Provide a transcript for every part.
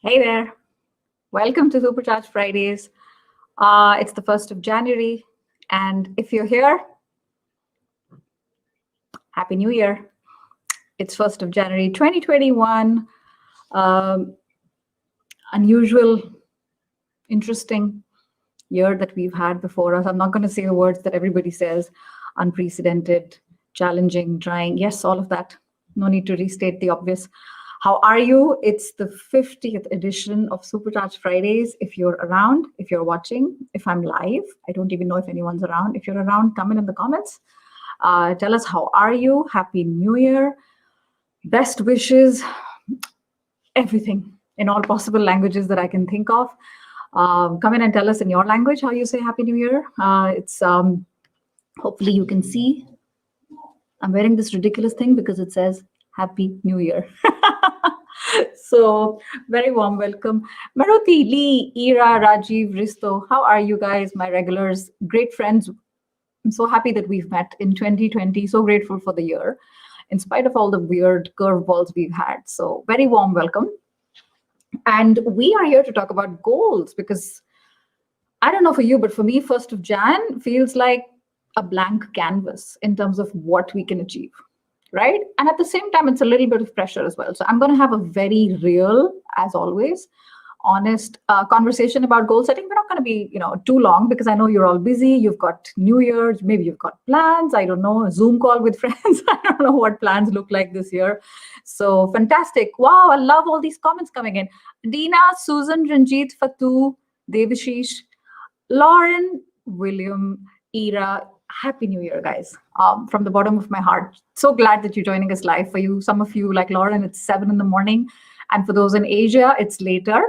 Hey there. Welcome to Supercharged Fridays. It's the 1st of January. And if you're here, Happy New Year. It's 1st of January 2021. Unusual, interesting year that we've had before us. I'm not going to say the words that everybody says: unprecedented, challenging, trying. Yes, all of that. No need to restate the obvious. How are you? It's the 50th edition of Supercharged Fridays. If you're around, if you're watching, if I'm live, I don't even know if anyone's around. If you're around, comment in the comments. Tell us, how are you? Happy New Year. Best wishes, everything in all possible languages that I can think of. Come in and tell us in your language how you say Happy New Year. It's hopefully you can see. I'm wearing this ridiculous thing because it says Happy New Year. So very warm welcome. Maruti, Lee, Ira, Rajiv, Risto, how are you guys, my regulars, great friends? I'm so happy that we've met in 2020. So grateful for the year, in spite of all the weird curveballs we've had. So very warm welcome. And we are here to talk about goals because I don't know for you, but for me, 1st of Jan feels like a blank canvas in terms of what we can achieve, right? And at the same time, it's a little bit of pressure as well. So I'm going to have a very real, as always, honest conversation about goal setting. We're not going to be, too long because I know you're all busy. You've got New Year, maybe you've got plans. I don't know, a Zoom call with friends. I don't know what plans look like this year. So fantastic. Wow, I love all these comments coming in. Dina, Susan, Ranjit, Fatu, Devashish, Lauren, William, Ira, Happy New Year, guys. From the bottom of my heart. So glad that you're joining us live. For you, some of you, like Lauren, it's 7 a.m. And for those in Asia, it's later.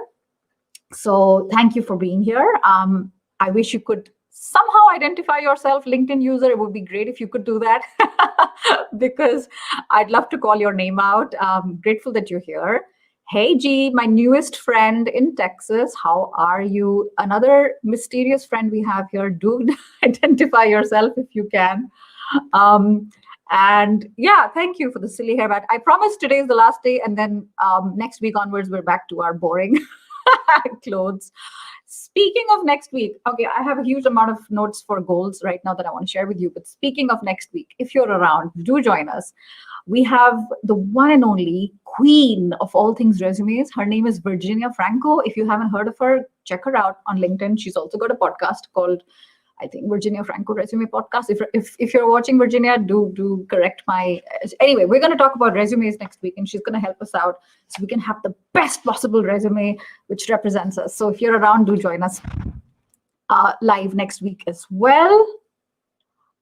So thank you for being here. I wish you could somehow identify yourself, LinkedIn user. It would be great if you could do that because I'd love to call your name out. Grateful that you're here. Hey, G, my newest friend in Texas. How are you? Another mysterious friend we have here. Do identify yourself if you can. And yeah, thank you for the silly hairbat. I promise today is the last day, and then next week onwards, we're back to our boring clothes. Speaking of next week, okay, I have a huge amount of notes for goals right now that I want to share with you. But speaking of next week, if you're around, do join us. We have the one and only queen of all things resumes. Her name is Virginia Franco. If you haven't heard of her, check her out on LinkedIn. She's also got a podcast called, I think, Virginia Franco Resume Podcast. If you're watching, Virginia, do correct my... Anyway, we're going to talk about resumes next week, and she's going to help us out so we can have the best possible resume which represents us. So if you're around, do join us live next week as well.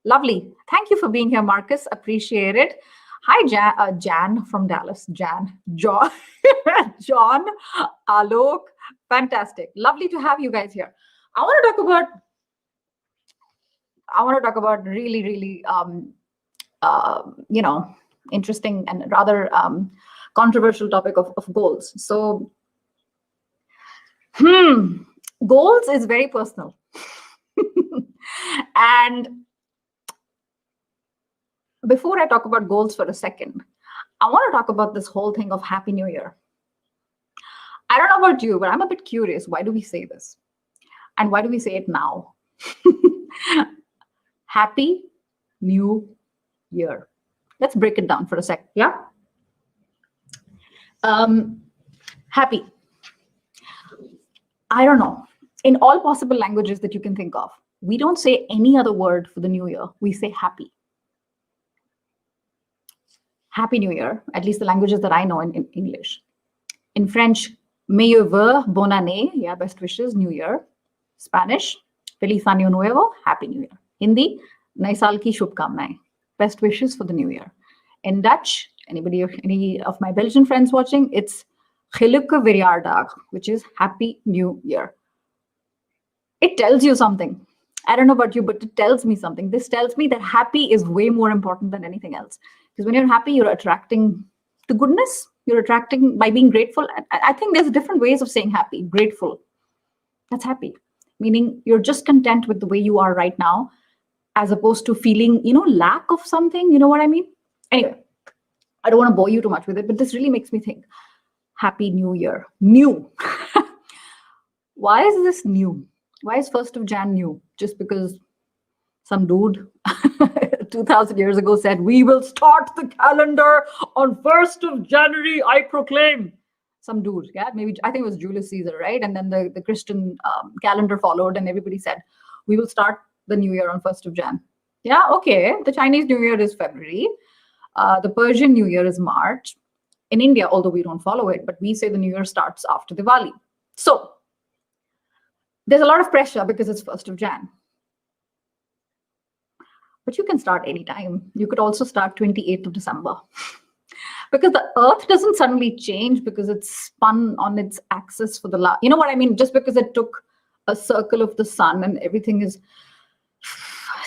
Lovely. Thank you for being here, Marcus. Appreciate it. Hi, Jan from Dallas. John, Alok. Fantastic. Lovely to have you guys here. I want to talk about really, really, interesting and rather controversial topic of goals. So, goals is very personal. And before I talk about goals for a second, I want to talk about this whole thing of Happy New Year. I don't know about you, but I'm a bit curious. Why do we say this? And why do we say it now? Happy New Year. Let's break it down for a sec. Yeah. Happy. I don't know. In all possible languages that you can think of, we don't say any other word for the new year. We say happy. Happy New Year, at least the languages that I know in English. In French, meilleur vœu, bonne année, yeah, best wishes, New Year. Spanish, Feliz Año Nuevo, Happy New Year. Hindi, Nai Saal ki Shubhkamnaएं, best wishes for the new year. In Dutch, any of my Belgian friends watching, it's Gelukkige Verjaardag, which is Happy New Year. It tells you something. I don't know about you, but it tells me something. This tells me that happy is way more important than anything else. Because when you're happy, you're attracting the goodness. You're attracting by being grateful. I think there's different ways of saying happy. Grateful. That's happy. Meaning you're just content with the way you are right now, as opposed to feeling, lack of something. You know what I mean? Anyway, I don't want to bore you too much with it, but this really makes me think. Happy New Year. New. Why is this new? Why is 1st of Jan new? Just because some dude 2000 years ago said, we will start the calendar on 1st of January, I proclaim. Some dude, yeah, maybe I think it was Julius Caesar, right? And then the Christian calendar followed, and everybody said, we will start the new year on 1st of Jan. Yeah, okay. The Chinese New Year is February. The Persian New Year is March. In India, although we don't follow it, but we say the New Year starts after Diwali. So there's a lot of pressure because it's 1st of Jan. But you can start anytime. You could also start 28th of December. Because the earth doesn't suddenly change because it's spun on its axis for the last, you know what I mean? Just because it took a circle of the sun and everything is,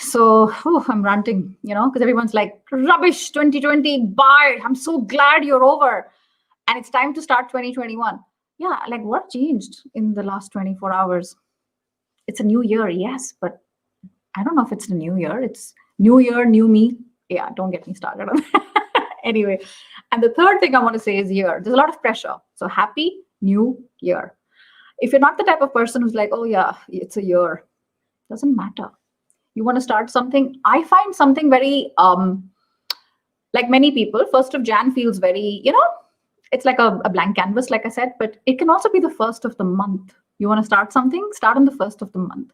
so I'm ranting, because everyone's like, rubbish, 2020, bye. I'm so glad you're over. And it's time to start 2021. Yeah, like what changed in the last 24 hours? It's a new year, yes, but I don't know if it's the new year. It's new year, new me. Yeah, don't get me started on that. Anyway, and the third thing I want to say is year. There's a lot of pressure. So happy new year. If you're not the type of person who's like, oh yeah, it's a year, doesn't matter. You want to start something. I find something very, like many people, 1st of Jan feels very, it's like a blank canvas, like I said, but it can also be the 1st of the month. You want to start something, start on the 1st of the month.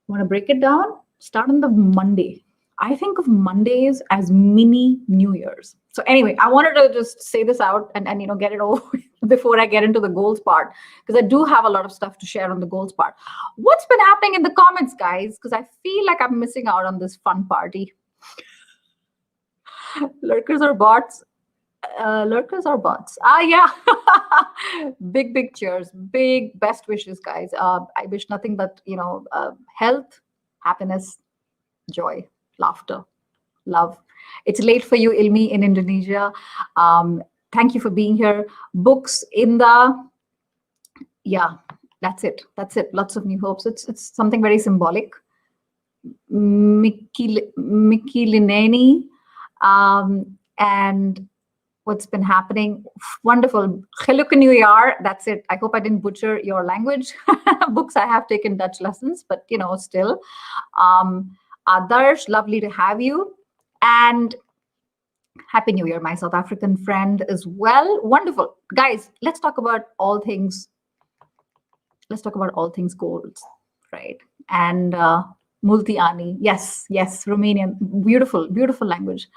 You want to break it down, start on the Monday. I think of Mondays as mini New Year's. So anyway, I wanted to just say this out and get it over before I get into the goals part, because I do have a lot of stuff to share on the goals part. What's been happening in the comments, guys? Because I feel like I'm missing out on this fun party. Lurkers or bots? Lurkers or bots? Yeah. Big cheers. Big best wishes, guys. I wish nothing but, health, happiness, joy, laughter, love. It's late for you, Ilmi, in Indonesia. Thank you for being here. Books in the, yeah, that's it. Lots of new hopes. It's something very symbolic. Mickey Lineni, and what's been happening. Wonderful. Geluk New Year. That's it. I hope I didn't butcher your language. Books, I have taken Dutch lessons, but still. Adarsh, lovely to have you. And Happy New Year, my South African friend as well. Wonderful. Guys, let's talk about all things. Let's talk about all things goals, right? And Multiani. Yes, Romanian. Beautiful language.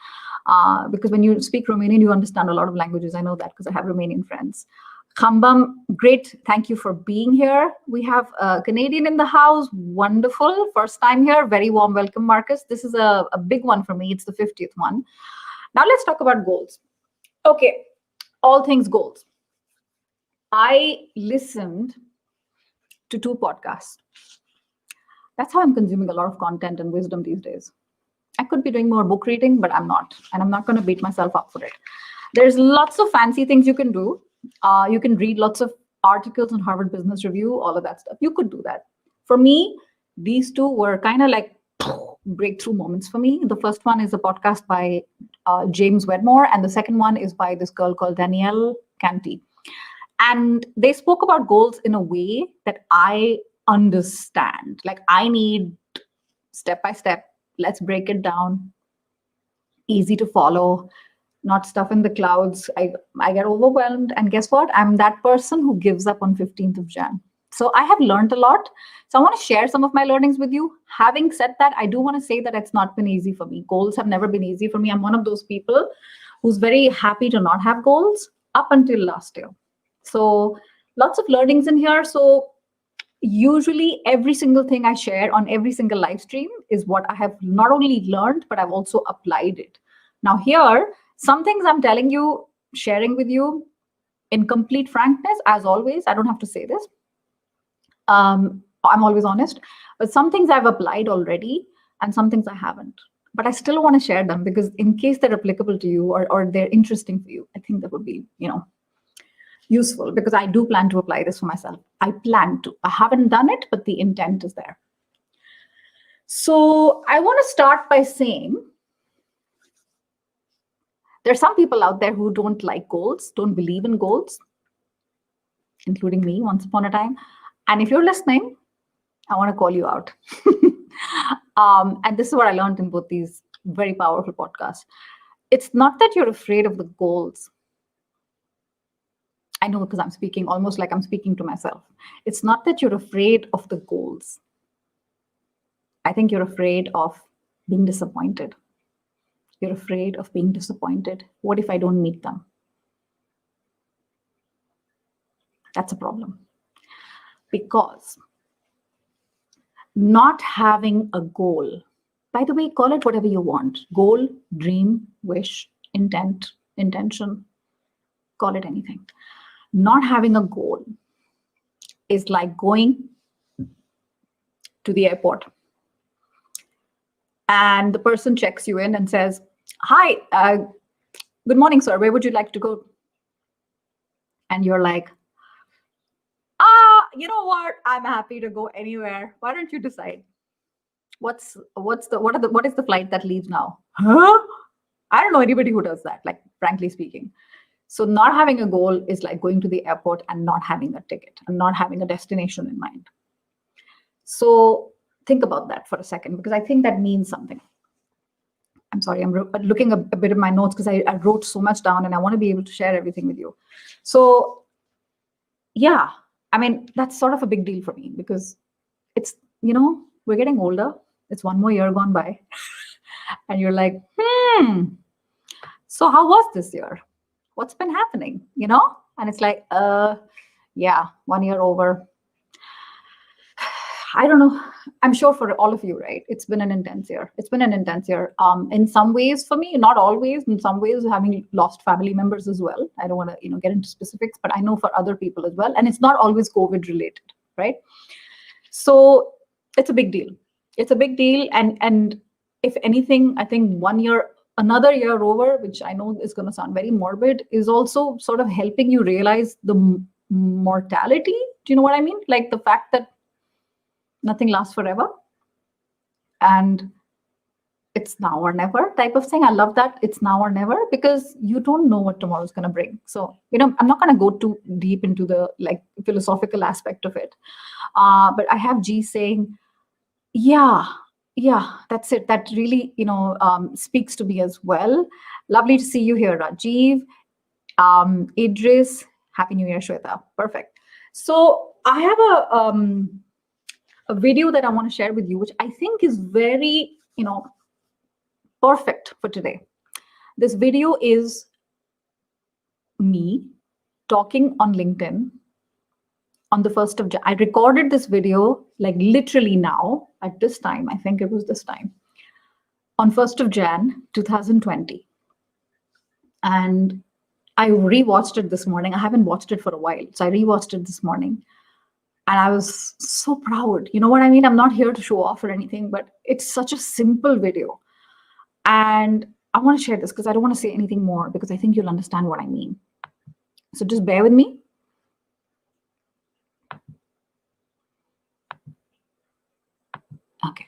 Because when you speak Romanian, you understand a lot of languages. I know that because I have Romanian friends. Khambam, great. Thank you for being here. We have a Canadian in the house. Wonderful. First time here. Very warm welcome, Marcus. This is a big one for me. It's the 50th one. Now let's talk about goals. Okay. All things goals. I listened to 2 podcasts. That's how I'm consuming a lot of content and wisdom these days. I could be doing more book reading, but I'm not. And I'm not going to beat myself up for it. There's lots of fancy things you can do. You can read lots of articles on Harvard Business Review, all of that stuff. You could do that. For me, these 2 were kind of like breakthrough moments for me. The first one is a podcast by James Wedmore, and the second one is by this girl called Danielle Canty. And they spoke about goals in a way that I understand. Like I need step by step. Let's break it down. Easy to follow. Not stuff in the clouds. I get overwhelmed. And guess what? I'm that person who gives up on 15th of Jan. So I have learned a lot. So I want to share some of my learnings with you. Having said that, I do want to say that it's not been easy for me. Goals have never been easy for me. I'm one of those people who's very happy to not have goals up until last year. So lots of learnings in here. So usually every single thing I share on every single live stream is what I have not only learned, but I've also applied it. Now here, some things I'm telling you, sharing with you in complete frankness, as always, I don't have to say this. I'm always honest, but some things I've applied already and some things I haven't. But I still want to share them because in case they're applicable to you or they're interesting for you, I think that would be, useful because I do plan to apply this for myself. I plan to. I haven't done it, but the intent is there. So I want to start by saying there's some people out there who don't like goals, don't believe in goals. including me once upon a time. And if you're listening, I want to call you out. And this is what I learned in both these very powerful podcasts. It's not that you're afraid of the goals. I know, because I'm speaking almost like I'm speaking to myself. It's not that you're afraid of the goals. I think you're afraid of being disappointed. You're afraid of being disappointed. What if I don't meet them? That's a problem. Because not having a goal, by the way, call it whatever you want. Goal, dream, wish, intent, intention, call it anything. Not having a goal is like going to the airport and the person checks you in and says, hi, good morning, sir. Where would you like to go? And you're like, you know what? I'm happy to go anywhere. Why don't you decide? What is the flight that leaves now? Huh? I don't know anybody who does that, like, frankly speaking. So not having a goal is like going to the airport and not having a ticket and not having a destination in mind. So think about that for a second, because I think that means something. I'm sorry, I'm looking a bit at my notes because I wrote so much down and I want to be able to share everything with you. So yeah, I mean, that's sort of a big deal for me, because it's, we're getting older. It's one more year gone by. And you're like, so how was this year? What's been happening, And it's like, yeah, 1 year over. I don't know. I'm sure for all of you, right? It's been an intense year. In some ways for me, not always. In some ways, having lost family members as well. I don't want to, get into specifics, but I know for other people as well. And it's not always COVID related, right? So it's a big deal. And if anything, I think another year over, which I know is going to sound very morbid, is also sort of helping you realize the mortality. Do you know what I mean? Like the fact that nothing lasts forever. And it's now or never type of thing. I love that. It's now or never, because you don't know what tomorrow's going to bring. So, I'm not going to go too deep into the philosophical aspect of it. But I have G saying, yeah, that's it. That really, speaks to me as well. Lovely to see you here, Rajiv. Idris, Happy New Year, Shweta. Perfect. So I have a video that I want to share with you, which I think is very, perfect for today. This video is me talking on LinkedIn on the 1st of Jan. I recorded this video like literally now at this time. I think it was this time on 1st of Jan, 2020. And I rewatched it this morning. I haven't watched it for a while. So I rewatched it this morning. And I was so proud. You know what I mean? I'm not here to show off or anything, but it's such a simple video. And I want to share this because I don't want to say anything more, because I think you'll understand what I mean. So just bear with me. Okay.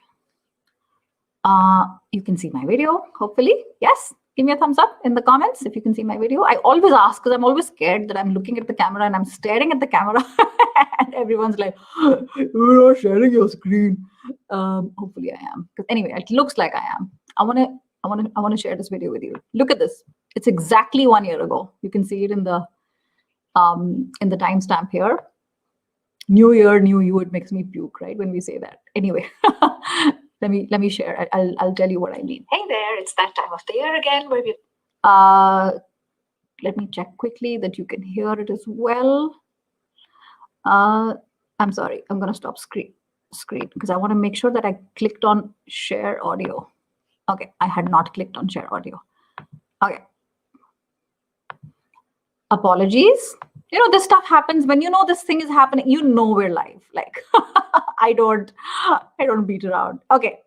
You can see my video, hopefully. Yes. Give me a thumbs up in the comments if you can see my video. I always ask because I'm always scared that I'm looking at the camera and I'm staring at the camera and everyone's like, you're not sharing your screen. Hopefully I am. Because anyway, it looks like I am. I want to share this video with you. Look at this. It's exactly 1 year ago. You can see it in the timestamp here. New year, new you. It makes me puke, right, when we say that. Anyway. Let me share. I'll tell you what I mean. Hey there, it's that time of the year again where we. Let me check quickly that you can hear it as well. I'm sorry. I'm gonna stop screen because I want to make sure that I clicked on share audio. Okay, I had not clicked on share audio. Okay. Apologies. This stuff happens when this thing is happening. We're live. Like, I don't beat around. Okay.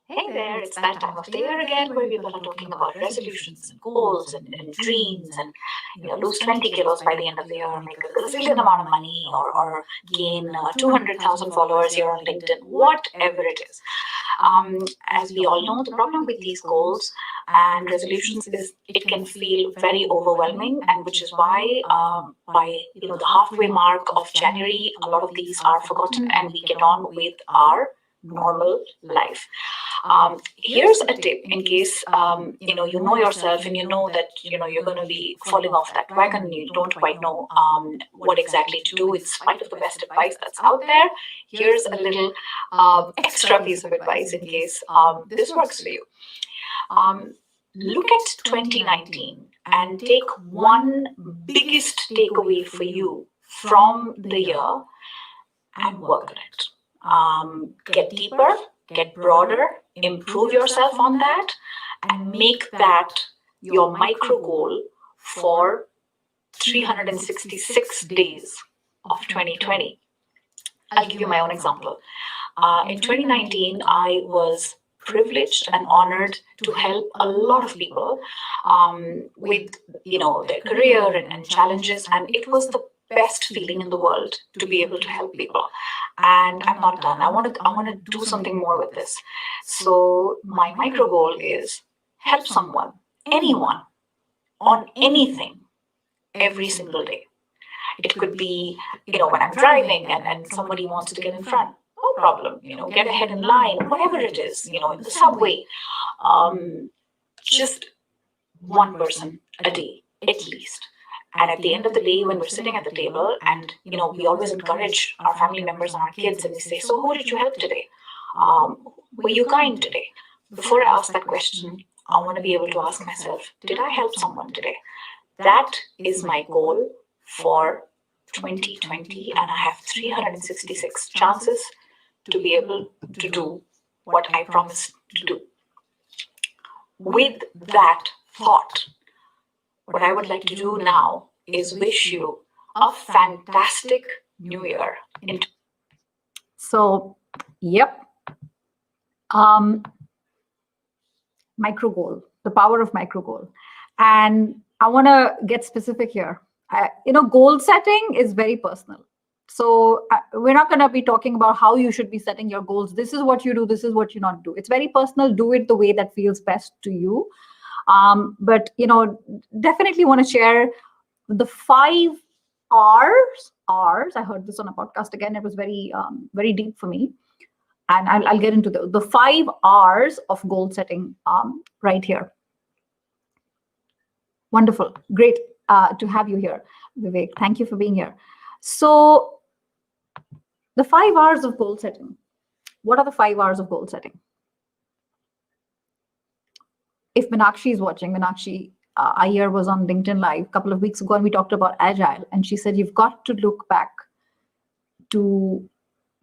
Hey there, it's that time of the year again where people are talking about resolutions and goals and dreams and lose 20 kilos by the end of the year, make a gazillion amount of money, or gain 200,000 followers here on LinkedIn, whatever it is. As we all know, the problem with these goals and resolutions is it can feel very overwhelming, and which is why by the halfway mark of January, a lot of these are forgotten, and we get on with our normal life. Here's a tip in case you know yourself and you know that you're going to be falling off that wagon and you don't quite know what exactly to do in spite of the best advice that's out there. Here's a little extra piece of advice in case this works for you. Look at 2019 and take one biggest takeaway for you from the year and work on it. Get deeper, get broader, improve yourself on that, and make that your micro goal for 366 days of 2020. I'll give you my own example. In 2019, I was privileged and honored to help a lot of people with their career and challenges, and it was the best feeling in the world to be able to help people. And I'm not done. I want to do something more with this. So my micro goal is help someone, anyone, on anything, every single day. It could be, when I'm driving and somebody wants to get in front, no problem, get ahead in line, whatever it is, in the subway, just one person a day, at least. And at the end of the day, when we're sitting at the table and, we always encourage our family members and our kids and we say, so who did you help today? Were you kind today? Before I ask that question, I want to be able to ask myself, did I help someone today? That is my goal for 2020, and I have 366 chances to be able to do what I promised to do. With that thought, what I would like to do now is wish you a fantastic new year. So, yep. Micro goal, the power of micro goal. And I want to get specific here. Goal setting is very personal. So we're not going to be talking about how you should be setting your goals. This is what you do. This is what you not do. It's very personal. Do it the way that feels best to you. But, definitely want to share the 5 R's. I heard this on a podcast again. It was very, very deep for me. And I'll get into the 5 R's of goal setting right here. Wonderful. Great to have you here, Vivek. Thank you for being here. So the 5 R's of goal setting. What are the 5 R's of goal setting? If Meenakshi is watching, Meenakshi Iyer was on LinkedIn Live a couple of weeks ago and we talked about Agile. And she said, you've got to look back to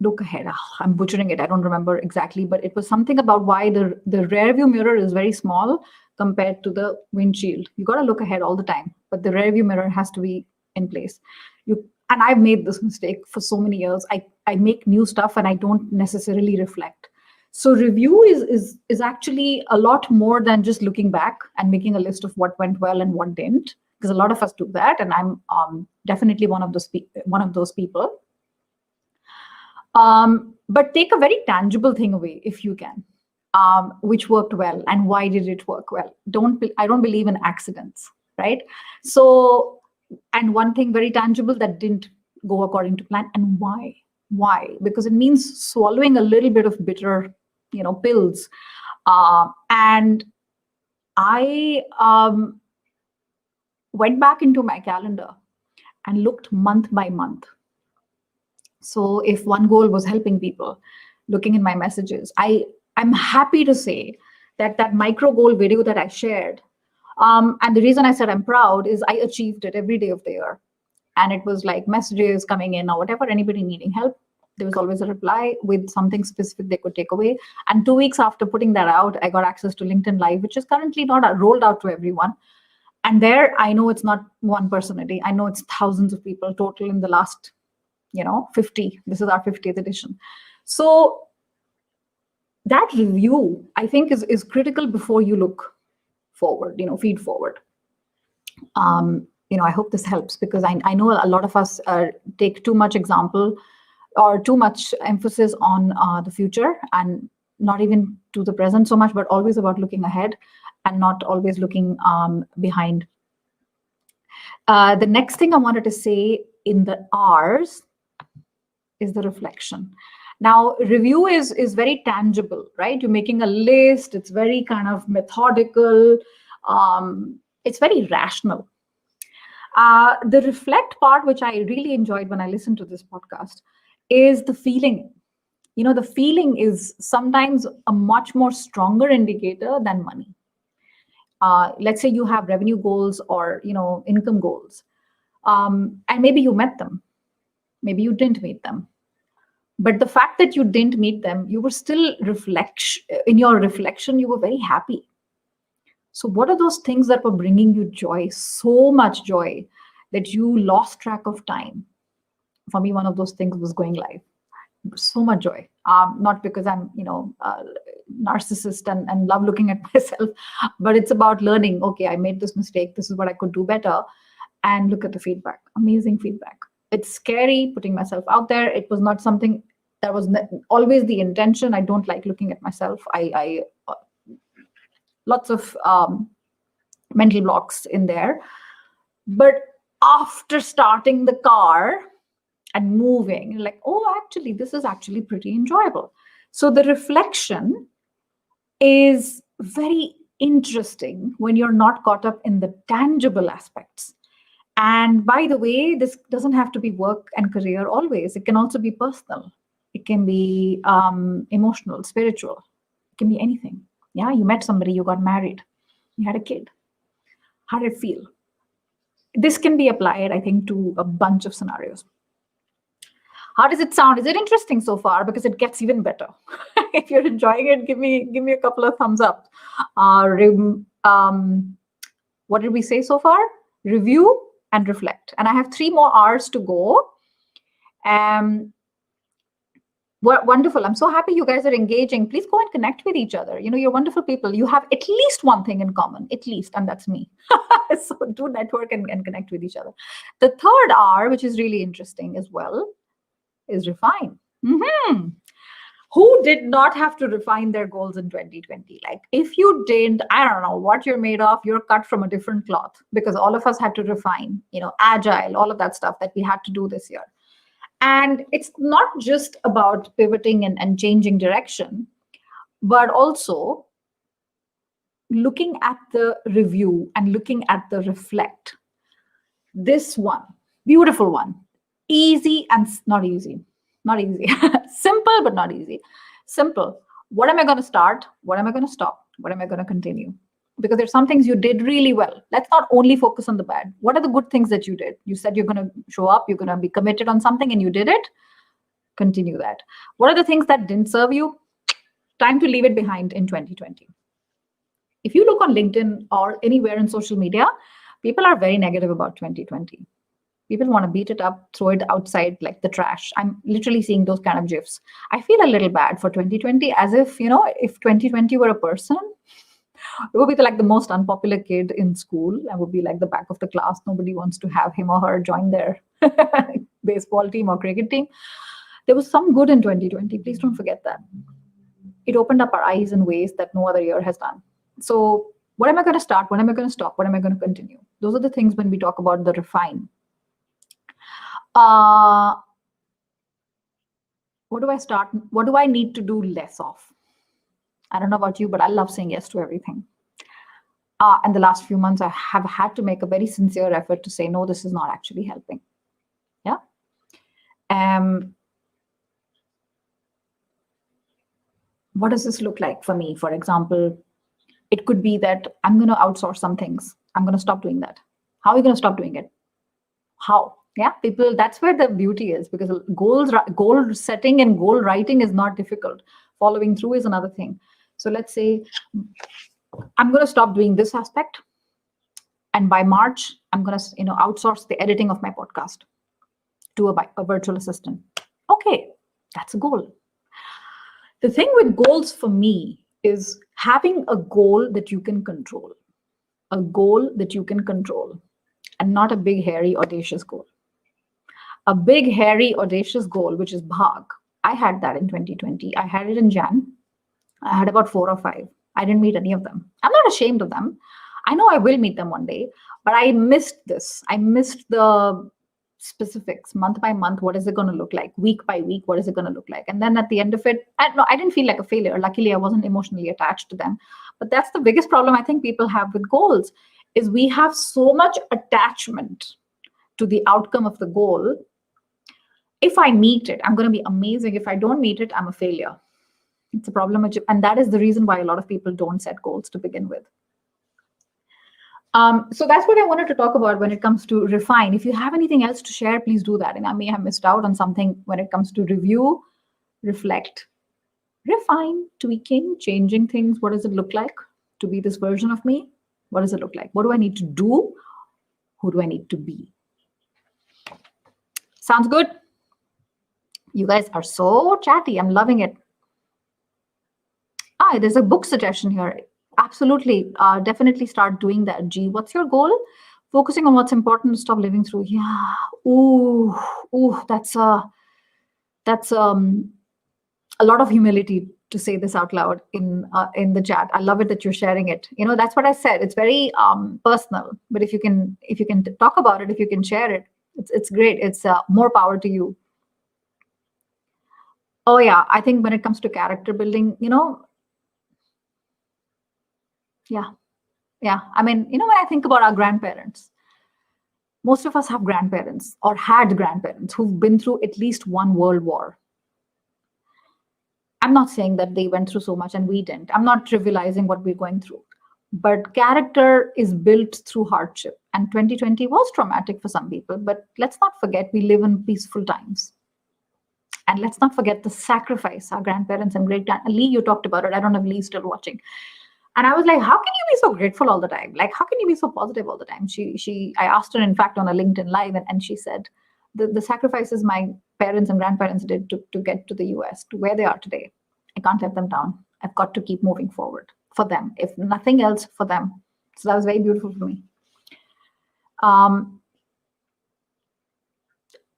look ahead. I'm butchering it. I don't remember exactly, but it was something about why the rear view mirror is very small compared to the windshield. You got to look ahead all the time, but the rear view mirror has to be in place. And I've made this mistake for so many years. I make new stuff and I don't necessarily reflect. So review is actually a lot more than just looking back and making a list of what went well and what didn't, because a lot of us do that, and I'm definitely one of those people. But take a very tangible thing away if you can, which worked well and why did it work well. I don't believe in accidents, right? So, and one thing very tangible that didn't go according to plan, and why? Why? Because it means swallowing a little bit of bitter, pills. And I went back into my calendar and looked month by month. So if one goal was helping people, looking in my messages, I'm happy to say that micro goal video that I shared, and the reason I said I'm proud is I achieved it every day of the year. And it was like messages coming in or whatever, anybody needing help, there was always a reply with something specific they could take away. And 2 weeks after putting that out, I got access to LinkedIn Live, which is currently not rolled out to everyone. And there, I know it's not one person a day. I know it's thousands of people total in the last 50. This is our 50th edition. So that review, I think, is critical before you look forward, feed forward. I hope this helps, because I know a lot of us take too much example or too much emphasis on the future, and not even to the present so much, but always about looking ahead and not always looking behind. The next thing I wanted to say in the R's is the reflection. Now, review is very tangible, right? You're making a list. It's very kind of methodical. It's very rational. The reflect part, which I really enjoyed when I listened to this podcast, is the feeling. The feeling is sometimes a much more stronger indicator than money. Let's say you have revenue goals or income goals, and maybe you met them, maybe you didn't meet them, but the fact that you didn't meet them, you were still in your reflection, you were very happy. So what are those things that were bringing you joy, so much joy, that you lost track of time? For me, one of those things was going live. So much joy. Not because I'm a narcissist and love looking at myself, but it's about learning. Okay, I made this mistake, this is what I could do better. And look at the feedback. Amazing feedback. It's scary putting myself out there. It was not something that was always the intention. I don't like looking at myself. I lots of mental blocks in there. But after starting the car and moving, like, oh, actually, this is actually pretty enjoyable. So the reflection is very interesting when you're not caught up in the tangible aspects. And by the way, this doesn't have to be work and career always. It can also be personal. It can be emotional, spiritual. It can be anything. Yeah, you met somebody, you got married, you had a kid. How did it feel? This can be applied, I think, to a bunch of scenarios. How does it sound? Is it interesting so far? Because it gets even better. If you're enjoying it, give me a couple of thumbs up. What did we say so far? Review and reflect. And I have 3 more R's to go. Wonderful. I'm so happy you guys are engaging. Please go and connect with each other. You're wonderful people. You have at least one thing in common, at least, and that's me. So do network and connect with each other. The third R, which is really interesting as well, is refine. Who did not have to refine their goals in 2020? Like, if you didn't, I don't know what you're made of, you're cut from a different cloth, because all of us had to refine, agile, all of that stuff that we had to do this year. And it's not just about pivoting and changing direction, but also looking at the review and looking at the reflect. This one, beautiful one, easy and not easy. Simple, but not easy. Simple. What am I going to start? What am I going to stop? What am I going to continue? Because there's some things you did really well. Let's not only focus on the bad. What are the good things that you did? You said you're going to show up, you're going to be committed on something, and you did it. Continue that. What are the things that didn't serve you? Time to leave it behind in 2020. If you look on LinkedIn or anywhere in social media, people are very negative about 2020. People want to beat it up, throw it outside like the trash. I'm literally seeing those kind of gifs. I feel a little bad for 2020, as if, if 2020 were a person, it would be the most unpopular kid in school. I would be like the back of the class. Nobody wants to have him or her join their baseball team or cricket team. There was some good in 2020. Please don't forget that. It opened up our eyes in ways that no other year has done. So what am I going to start? What am I going to stop? What am I going to continue? Those are the things when we talk about the refine. What do I start? What do I need to do less of? I don't know about you, but I love saying yes to everything. And the last few months, I have had to make a very sincere effort to say, no, this is not actually helping. Yeah. What does this look like for me? For example, it could be that I'm going to outsource some things. I'm going to stop doing that. How are you going to stop doing it? How? Yeah, people, that's where the beauty is, because goal setting and goal writing is not difficult. Following through is another thing. So let's say I'm going to stop doing this aspect. And by March, I'm going to outsource the editing of my podcast to a virtual assistant. Okay, that's a goal. The thing with goals for me is having a goal that you can control. A goal that you can control, and not a big, hairy, audacious goal. A big, hairy, audacious goal, which is Bhag. I had that in 2020. I had it in Jan. I had about 4 or 5. I didn't meet any of them. I'm not ashamed of them. I know I will meet them one day, but I missed this. I missed the specifics, month by month. What is it going to look like? Week by week, what is it going to look like? And then at the end of it, no, I didn't feel like a failure. Luckily, I wasn't emotionally attached to them. But that's the biggest problem I think people have with goals is we have so much attachment to the outcome of the goal. If I meet it, I'm going to be amazing. If I don't meet it, I'm a failure. It's a problem, and that is the reason why a lot of people don't set goals to begin with. So that's what I wanted to talk about when it comes to refine. If you have anything else to share, please do that. And I may have missed out on something when it comes to review, reflect, refine, tweaking, changing things. What does it look like to be this version of me? What does it look like? What do I need to do? Who do I need to be? Sounds good? You guys are so chatty. I'm loving it. There's a book suggestion here. Absolutely. Definitely start doing that. G, what's your goal? Focusing on what's important to stop living through. Yeah. Ooh, that's a lot of humility to say this out loud in the chat. I love it that you're sharing it. That's what I said. It's very personal. But if you can talk about it, if you can share it, it's great. It's more power to you. Oh yeah, I think when it comes to character building, yeah. I mean, when I think about our grandparents, most of us have grandparents or had grandparents who've been through at least one world war. I'm not saying that they went through so much and we didn't. I'm not trivializing what we're going through. But character is built through hardship. And 2020 was traumatic for some people. But let's not forget we live in peaceful times. And let's not forget the sacrifice our grandparents and Lee, you talked about it. I don't know if Lee's still watching. And I was like, how can you be so grateful all the time? Like, how can you be so positive all the time? I asked her, in fact, on a LinkedIn Live, and she said, the sacrifices my parents and grandparents did to get to the US, to where they are today, I can't let them down. I've got to keep moving forward for them, if nothing else, for them. So that was very beautiful for me.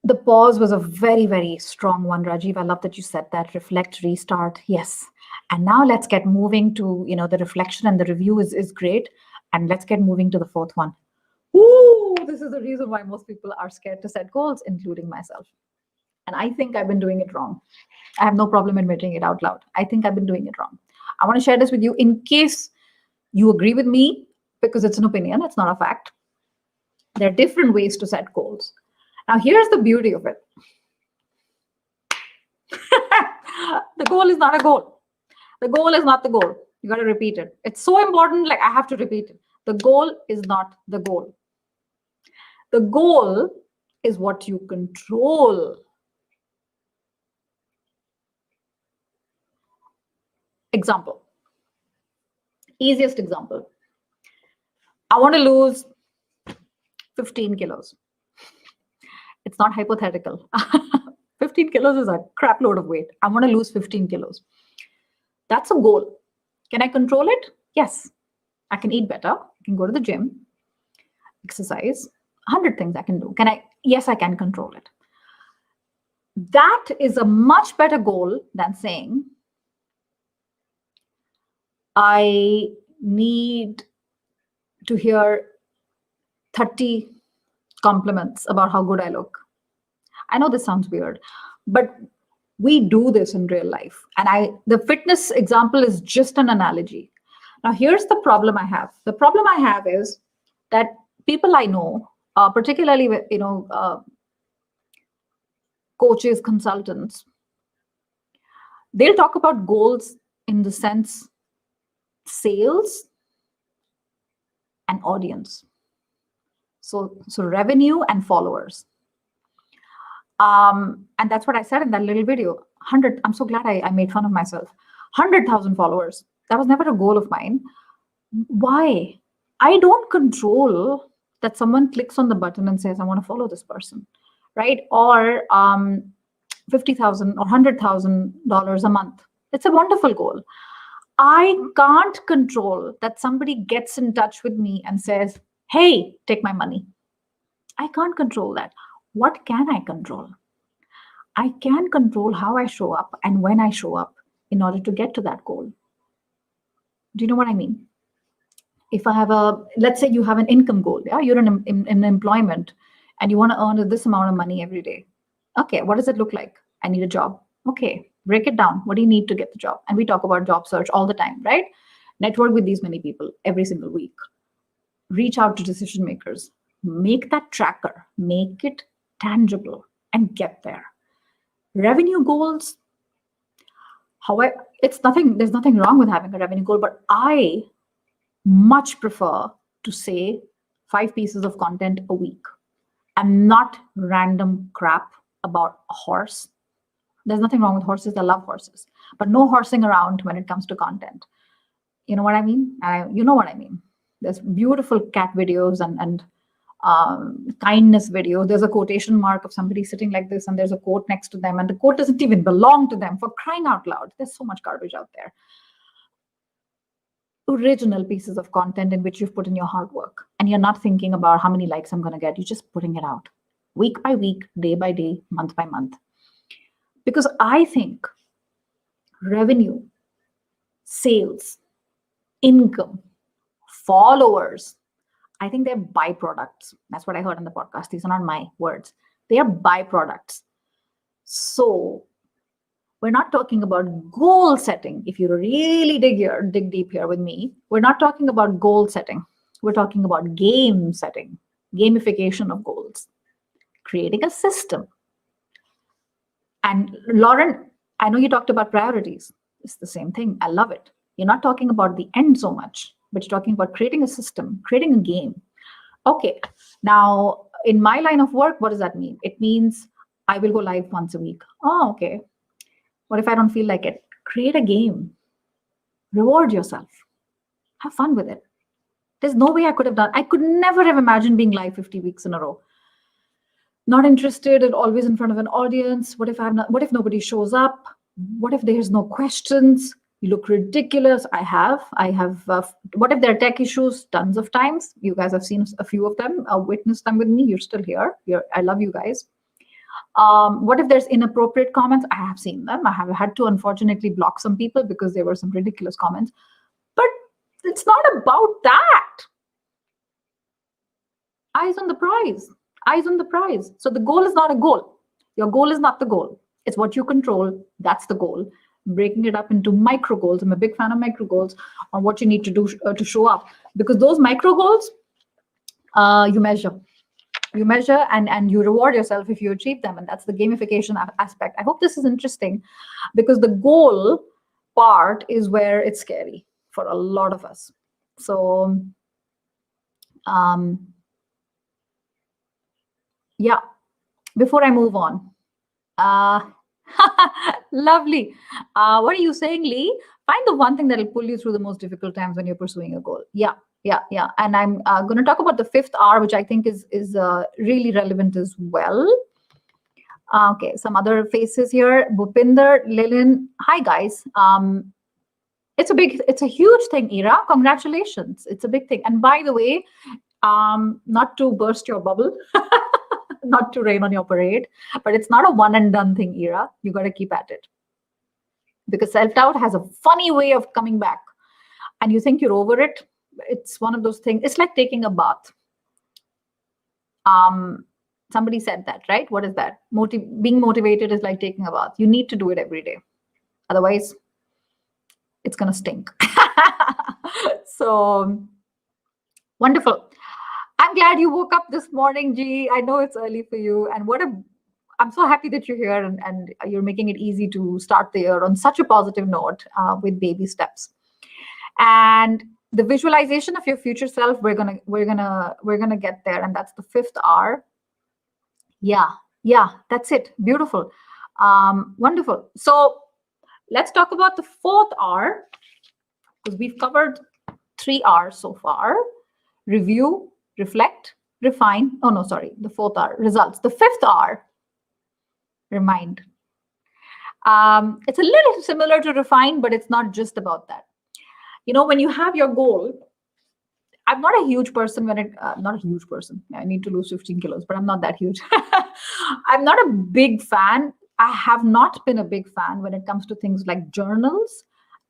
The pause was a very, very strong one, Rajiv. I love that you said that. Reflect, restart. Yes. And now let's get moving to, the reflection and the review is great. And let's get moving to the fourth one. Ooh, this is the reason why most people are scared to set goals, including myself. And I think I've been doing it wrong. I have no problem admitting it out loud. I think I've been doing it wrong. I want to share this with you in case you agree with me, because it's an opinion, it's not a fact. There are different ways to set goals. Now, here's the beauty of it. The goal is not a goal. The goal is not the goal. You got to repeat it. It's so important, like I have to repeat it. The goal is not the goal. The goal is what you control. Example. Easiest example. I want to lose 15 kilos. It's not hypothetical. 15 kilos is a crap load of weight. I want to lose 15 kilos. That's a goal. Can I control it? Yes. I can eat better. I can go to the gym, exercise, 100 things I can do. Yes, I can control it. That is a much better goal than saying, I need to hear 30 compliments about how good I look. I know this sounds weird, but we do this in real life. And the fitness example is just an analogy. Now, here's the problem I have. The problem I have is that people I know, particularly with, coaches, consultants, they'll talk about goals in the sense sales and audience. So revenue and followers. And that's what I said in that little video. 100. I'm so glad I made fun of myself. 100,000 followers. That was never a goal of mine. Why? I don't control that someone clicks on the button and says, I want to follow this person, right? Or $50,000 or $100,000 a month. It's a wonderful goal. I can't control that somebody gets in touch with me and says, hey, take my money. I can't control that. What can I control? I can control how I show up and when I show up in order to get to that goal. Do you know what I mean? If I have let's say you have an income goal, yeah, you're in employment and you want to earn this amount of money every day. Okay, what does it look like? I need a job. Okay, break it down. What do you need to get the job? And we talk about job search all the time, right? Network with these many people every single week. Reach out to decision makers. Make that tracker, make it tangible, and get there. Revenue goals, however, there's nothing wrong with having a revenue goal, but I much prefer to say 5 pieces of content a week and not random crap about a horse. There's nothing wrong with horses. I love horses, but no horsing around when it comes to content. You know what I mean? You know what I mean. There's beautiful cat videos and kindness videos. There's a quotation mark of somebody sitting like this, and there's a quote next to them, and the quote doesn't even belong to them. For crying out loud, there's so much garbage out there. Original pieces of content in which you've put in your hard work, and you're not thinking about how many likes I'm going to get. You're just putting it out week by week, day by day, month by month. Because I think revenue, sales, income, followers, I think they're byproducts. That's what I heard on the podcast. These are not my words. They are byproducts. So we're not talking about goal setting. If you really dig deep here with me, we're not talking about goal setting. We're talking about game setting, gamification of goals, creating a system. And Lauren, I know you talked about priorities. It's the same thing. I love it. You're not talking about the end so much, but you're talking about creating a system, creating a game. Okay. Now, in my line of work, what does that mean? It means I will go live once a week. Oh, okay. What if I don't feel like it? Create a game. Reward yourself. Have fun with it. There's no way I could have done. I could never have imagined being live 50 weeks in a row. Not interested and always in front of an audience. What if nobody shows up? What if there's no questions? You look ridiculous. I have. What if there are tech issues? Tons of times. You guys have seen a few of them, witnessed them with me. You're still here. I love you guys. What if there's inappropriate comments? I have seen them. I have had to unfortunately block some people because there were some ridiculous comments. But it's not about that. Eyes on the prize. Eyes on the prize. So the goal is not a goal. Your goal is not the goal. It's what you control. That's the goal. Breaking it up into micro goals. I'm a big fan of micro goals on what you need to do to show up. Because those micro goals, you measure. You measure and you reward yourself if you achieve them. And that's the gamification aspect. I hope this is interesting because the goal part is where it's scary for a lot of us. So, yeah, before I move on, lovely. What are you saying, Lee? Find the one thing that will pull you through the most difficult times when you're pursuing a goal. Yeah. And I'm going to talk about the 5th R, which I think is really relevant as well. Okay, some other faces here. Bhupinder, Lilin. Hi, guys. It's a huge thing, Ira. Congratulations. It's a big thing. And by the way, not to burst your bubble, not to rain on your parade, but it's not a one and done thing, Ira. You got to keep at it. Because self-doubt has a funny way of coming back. And you think you're over it. It's one of those things. It's like taking a bath. Somebody said that, right? What is that? Being motivated is like taking a bath. You need to do it every day. Otherwise, it's going to stink. So, wonderful. I'm glad you woke up this morning, G. I know it's early for you. And I'm so happy that you're here and you're making it easy to start the year on such a positive note with baby steps. And the visualization of your future self, we're gonna get there, and that's the 5th R. Yeah, that's it. Beautiful, wonderful. So let's talk about the 4th R because we've covered 3 R's so far: review, reflect, refine. Oh no, sorry, the 4th R, results. The 5th R, remind. It's a little similar to refine, but it's not just about that. You know, when you have your goal, I'm not a huge person not a huge person. I need to lose 15 kilos, but I'm not that huge. I'm not a big fan. I have not been a big fan when it comes to things like journals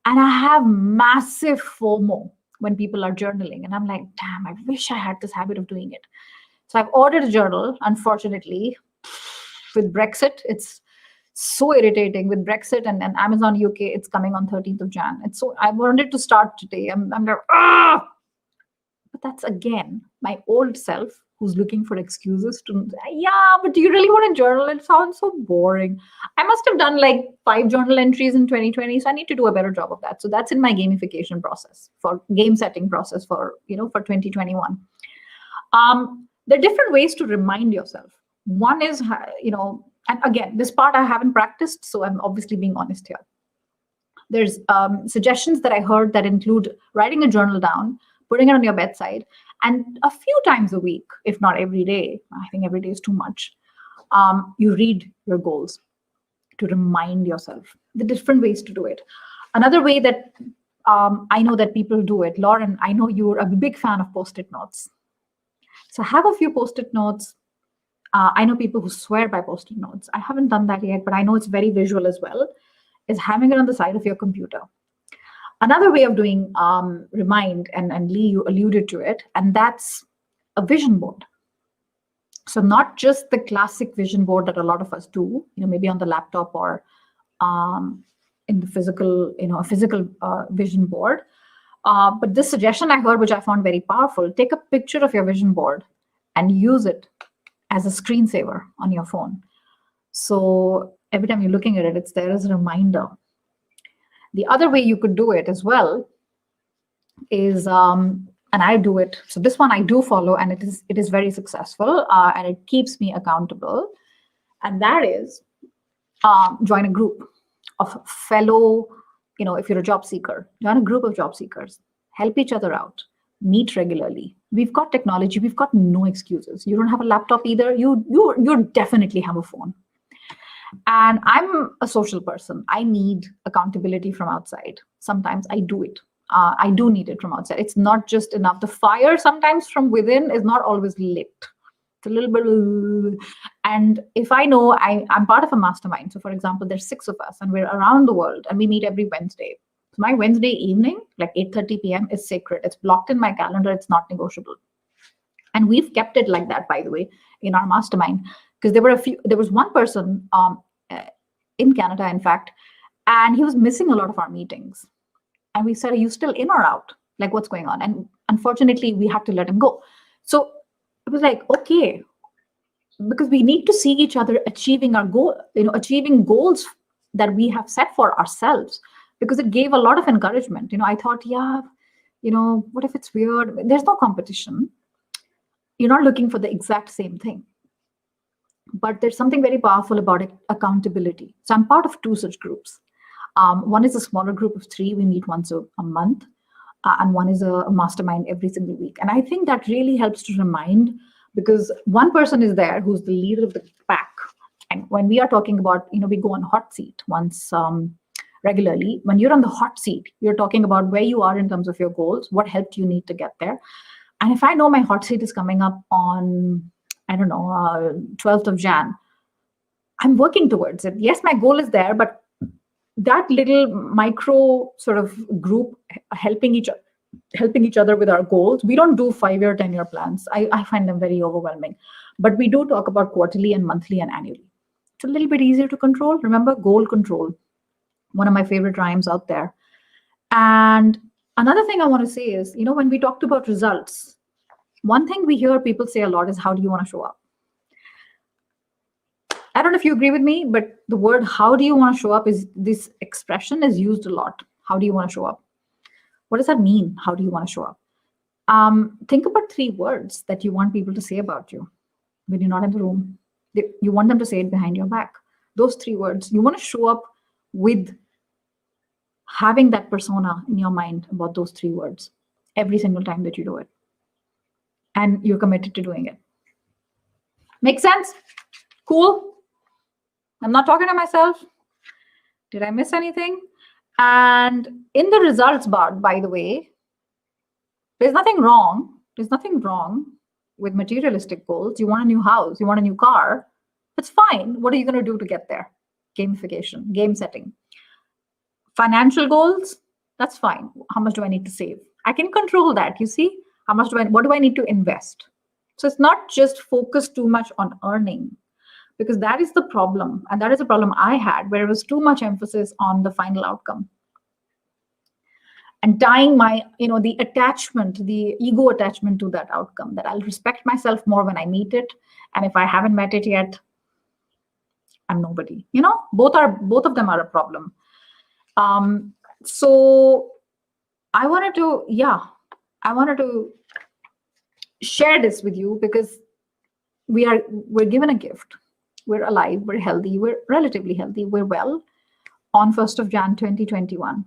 And I have massive FOMO when people are journaling. And I'm like, damn, I wish I had this habit of doing it. So I've ordered a journal. Unfortunately, with Brexit, it's so irritating. With Brexit and Amazon UK, it's coming on 13th of Jan. It's so I wanted to start today. I'm like, ah! But that's again my old self who's looking for excuses to, yeah, but do you really want to journal? It sounds so boring. I must have done like 5 journal entries in 2020, so I need to do a better job of that. So that's in my gamification process, for game setting process for, for 2021. There are different ways to remind yourself. One is, and again, this part I haven't practiced, so I'm obviously being honest here. There's suggestions that I heard that include writing a journal down, putting it on your bedside, and a few times a week, if not every day, I think every day is too much, you read your goals to remind yourself. The different ways to do it. Another way that I know that people do it, Lauren, I know you're a big fan of Post-it notes. So have a few Post-it notes. I know people who swear by Post-it notes. I haven't done that yet, but I know it's very visual as well, is having it on the side of your computer. Another way of doing remind, and Lee, you alluded to it, and that's a vision board. So not just the classic vision board that a lot of us do, maybe on the laptop or in the physical, a physical vision board. But this suggestion I heard, which I found very powerful, take a picture of your vision board and use it as a screensaver on your phone. So every time you're looking at it, it's there as a reminder. The other way you could do it as well is, and I do it. So this one I do follow, and it is very successful, and it keeps me accountable. And that is join a group of fellow, if you're a job seeker, join a group of job seekers, help each other out, meet regularly. We've got technology. We've got no excuses. You don't have a laptop either. You definitely have a phone. And I'm a social person. I need accountability from outside. Sometimes I do it. I do need it from outside. It's not just enough. The fire sometimes from within is not always lit. It's a little bit. And if I know I'm part of a mastermind, so for example, there's 6 of us and we're around the world and we meet every Wednesday. So my Wednesday evening, like 8:30 p.m. is sacred. It's blocked in my calendar. It's not negotiable. And we've kept it like that, by the way, in our mastermind. Because there was one person in Canada, in fact, and he was missing a lot of our meetings. And we said, are you still in or out? Like, what's going on? And unfortunately, we had to let him go. So it was like, okay, because we need to see each other achieving our goal, achieving goals that we have set for ourselves, because it gave a lot of encouragement. I thought, yeah, what if it's weird? There's no competition. You're not looking for the exact same thing. But there's something very powerful about accountability. So I'm part of 2 such groups. One is a smaller group of 3. We meet once a month. And one is a mastermind every single week. And I think that really helps to remind, because one person is there who's the leader of the pack. And when we are talking about, we go on hot seat once regularly. When you're on the hot seat, you're talking about where you are in terms of your goals, what help do you need to get there. And if I know my hot seat is coming up on, 12th of Jan, I'm working towards it. Yes, my goal is there, but that little micro sort of group helping each other with our goals. We don't do 5-year, 10-year plans. I find them very overwhelming. But we do talk about quarterly and monthly and annually. It's a little bit easier to control. Remember, goal control. One of my favorite rhymes out there. And another thing I want to say is, when we talked about results, one thing we hear people say a lot is, how do you want to show up? I don't know if you agree with me, but the word how do you want to show up is, this expression is used a lot. How do you want to show up? What does that mean? How do you want to show up? Think about 3 words that you want people to say about you when you're not in the room. You want them to say it behind your back. Those 3 words. You want to show up with having that persona in your mind about those 3 words every single time that you do it. And you're committed to doing it. Make sense? Cool? I'm not talking to myself. Did I miss anything? And in the results bar, by the way, there's nothing wrong. There's nothing wrong with materialistic goals. You want a new house, you want a new car. That's fine. What are you going to do to get there? Gamification, game setting. Financial goals, That's fine. How much do I need to save? I can control that. You see, what do I need to invest? So it's not just focus too much on earning, because that is the problem. And that is a problem I had, where it was too much emphasis on the final outcome and tying my, the attachment, the ego attachment to that outcome, that I'll respect myself more when I meet it. And if I haven't met it yet, I'm nobody. Both of them are a problem. So I wanted to, share this with you because we're given a gift. We're alive, we're healthy, we're relatively healthy, we're well on 1st of Jan 2021.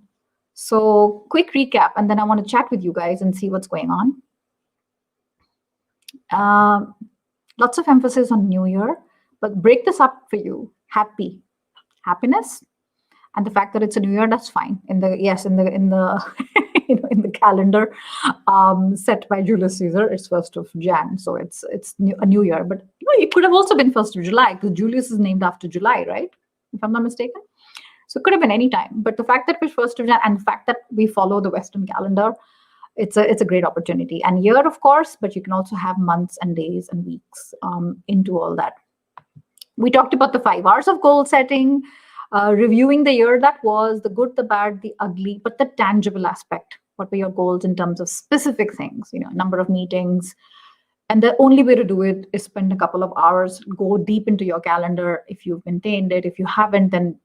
So quick recap, and then I want to chat with you guys and see what's going on. Lots of emphasis on New Year, but break this up for you. Happiness, and the fact that it's a new year, that's fine. In the in the calendar set by Julius Caesar, it's 1st of Jan, so it's a new year. But it could have also been 1st of July, because Julius is named after July, right? If I'm not mistaken. So it could have been any time. But the fact that we're 1st of Jan, and the fact that we follow the Western calendar, it's a great opportunity. And year, of course, but you can also have months and days and weeks into all that. We talked about the 5 hours of goal setting, reviewing the year that was, the good, the bad, the ugly, but the tangible aspect. What were your goals in terms of specific things, number of meetings? And the only way to do it is spend a couple of hours, go deep into your calendar if you've maintained it. If you haven't, then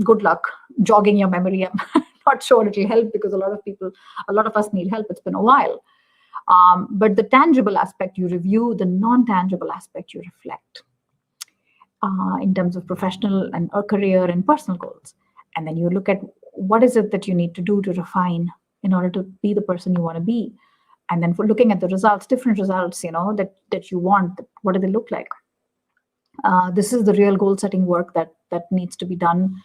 good luck jogging your memory. I'm not sure it'll help, because a lot of us need help. It's been a while. But the tangible aspect you review, the non-tangible aspect you reflect. In terms of professional and career and personal goals. And then you look at what is it that you need to do to refine in order to be the person you want to be. And then for looking at the results, different results, that you want, what do they look like? This is the real goal setting work that needs to be done,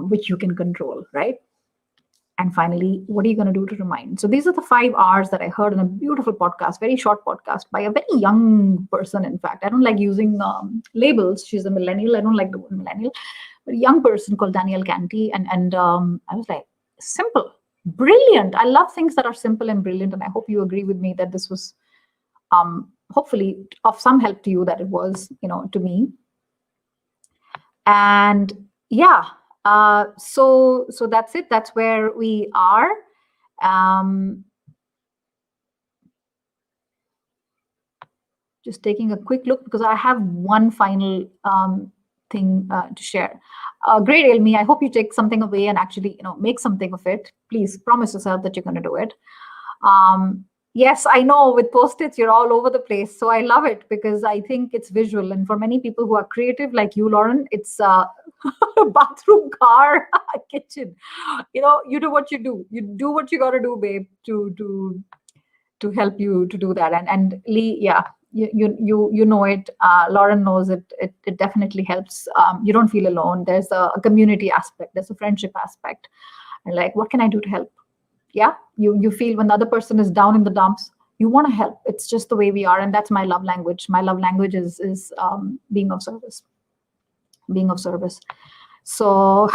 which you can control, right? And finally, what are you going to do to remind? So these are the 5 hours that I heard in a beautiful podcast, very short podcast by a very young person. In fact, I don't like using labels. She's a millennial. I don't like the word millennial, but a young person called Danielle Canty. And I was like, simple, brilliant. I love things that are simple and brilliant. And I hope you agree with me that this was hopefully of some help to you, that it was, to me. And yeah. So that's it. That's where we are. Just taking a quick look, because I have one final thing to share. Great, Elmi. I hope you take something away and actually, make something of it. Please promise yourself that you're going to do it. Yes, I know with Post-its, you're all over the place. So I love it, because I think it's visual. And for many people who are creative like you, Lauren, it's bathroom, car, kitchen. You do what you do. You do what you got to do, babe, to help you to do that. And Lee, yeah, you know it. Lauren knows it. It definitely helps. You don't feel alone. There's a community aspect. There's a friendship aspect. And like, what can I do to help? Yeah, you feel when the other person is down in the dumps, you want to help. It's just the way we are, and that's my love language. My love language is being of service. So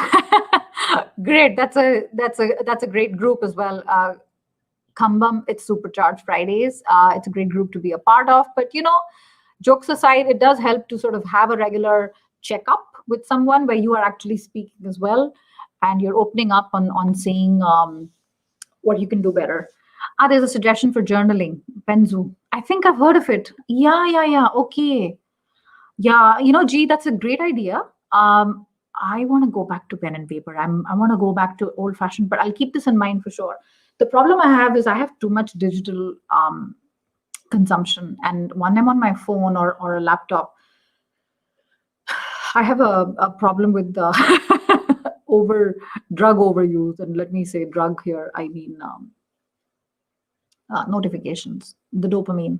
great. That's a great group as well. Kambam, it's Supercharged Fridays. It's a great group to be a part of. But jokes aside, it does help to sort of have a regular checkup with someone where you are actually speaking as well, and you're opening up on saying what you can do better. There's a suggestion for journaling, Penzu. I think I've heard of it. Yeah. Okay. Yeah, gee, that's a great idea. I want to go back to pen and paper. I want to go back to old fashioned, but I'll keep this in mind for sure. The problem I have is I have too much digital consumption, and when I'm on my phone or a laptop, I have a problem with the drug overuse. And let me say drug here, I mean notifications, the dopamine,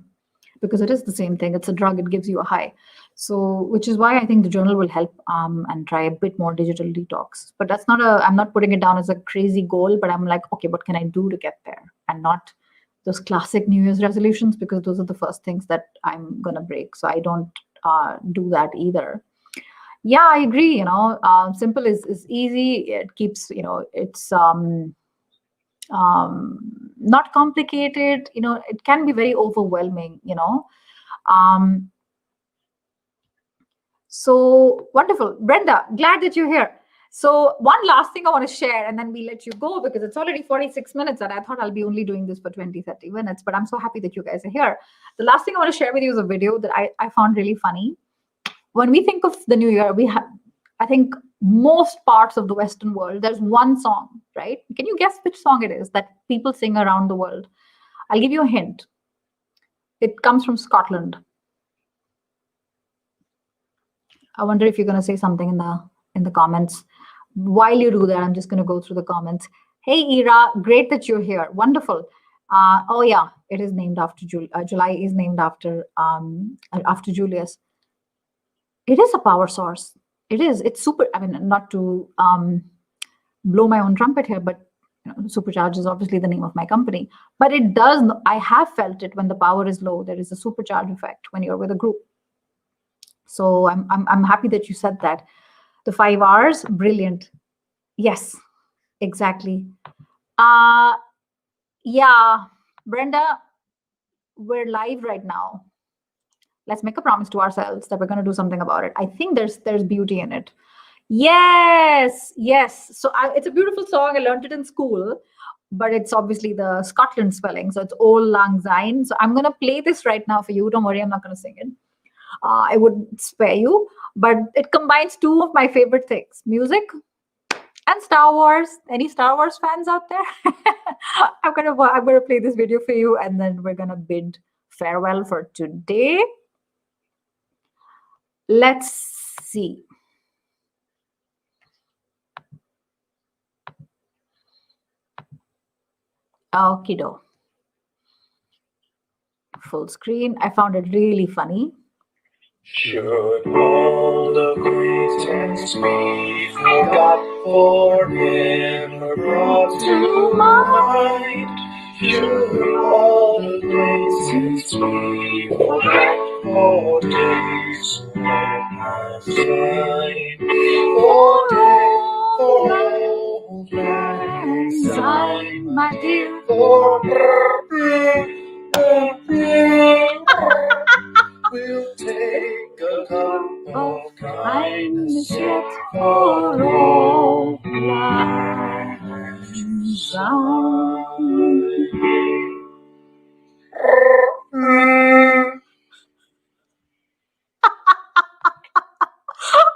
because it is the same thing. It's a drug. It gives you a high. So, which is why I think the journal will help and try a bit more digital detox. But that's I'm not putting it down as a crazy goal, but I'm like, okay, what can I do to get there? And not those classic New Year's resolutions, because those are the first things that I'm going to break. So I don't do that either. Yeah, I agree. Simple is easy. It keeps, it's not complicated. It can be very overwhelming. Um, so wonderful, Brenda. Glad that you're here. So one last thing I want to share, and then we let you go because it's already 46 minutes, and I thought I'll be only doing this for 20, 30 minutes. But I'm so happy that you guys are here. The last thing I want to share with you is a video that I found really funny. When we think of the new year, we have, I think, most parts of the Western world, there's one song, right? Can you guess which song it is that people sing around the world? I'll give you a hint. It comes from Scotland. I wonder if you're going to say something in the comments. While you do that, I'm just going to go through the comments. Hey, Ira, great that you're here. Wonderful. Oh yeah, it is named after July is named after Julius. It is a power source. It is. It's super. I mean, not to blow my own trumpet here, but Supercharge is obviously the name of my company. But it does. I have felt it when the power is low. There is a supercharge effect when you're with a group. So I'm happy that you said that. The 5 hours, brilliant. Yes, exactly. Yeah, Brenda, we're live right now. Let's make a promise to ourselves that we're going to do something about it. I think there's beauty in it. Yes. So it's a beautiful song. I learned it in school, but it's obviously the Scotland spelling. So it's Old Lang Syne. So I'm going to play this right now for you. Don't worry, I'm not going to sing it. I would spare you, but it combines two of my favorite things: music and Star Wars. Any Star Wars fans out there? I'm gonna play this video for you, and then we're gonna bid farewell for today. Let's see. Okido. Full screen. I found it really funny. Should old acquaintance be forgot for never brought to mind? Should old acquaintance be forgot for days past time? For old lang syne, my dear. We'll take a cup of kindness yet for old lang syne.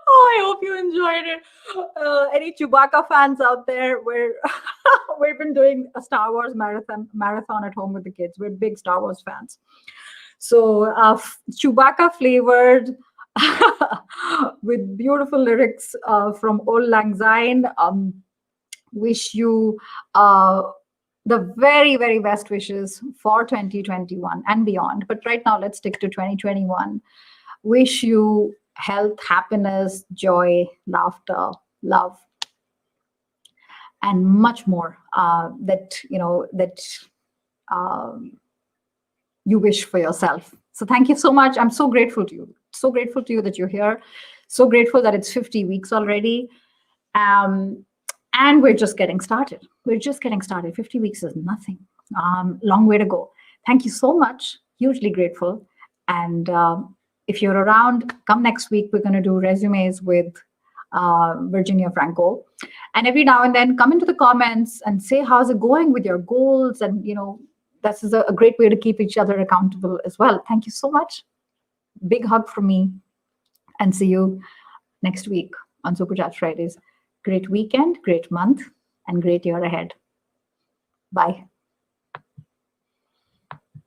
Oh, I hope you enjoyed it. Any Chewbacca fans out there? We've been doing a Star Wars marathon at home with the kids. We're big Star Wars fans. So Chewbacca flavored with beautiful lyrics from Old Lang Syne. Wish you the very, very best wishes for 2021 and beyond. But right now, let's stick to 2021. Wish you health, happiness, joy, laughter, love, and much more that you wish for yourself. So thank you so much. I'm so grateful to you. So grateful to you that you're here. So grateful that it's 50 weeks already. And we're just getting started. 50 weeks is nothing. Long way to go. Thank you so much. Hugely grateful. And if you're around, come next week. We're going to do resumes with Virginia Franco. And every now and then, come into the comments and say, how's it going with your goals? And, this is a great way to keep each other accountable as well. Thank you so much. Big hug from me. And see you next week on Supercharge Fridays. Great weekend, great month, and great year ahead. Bye.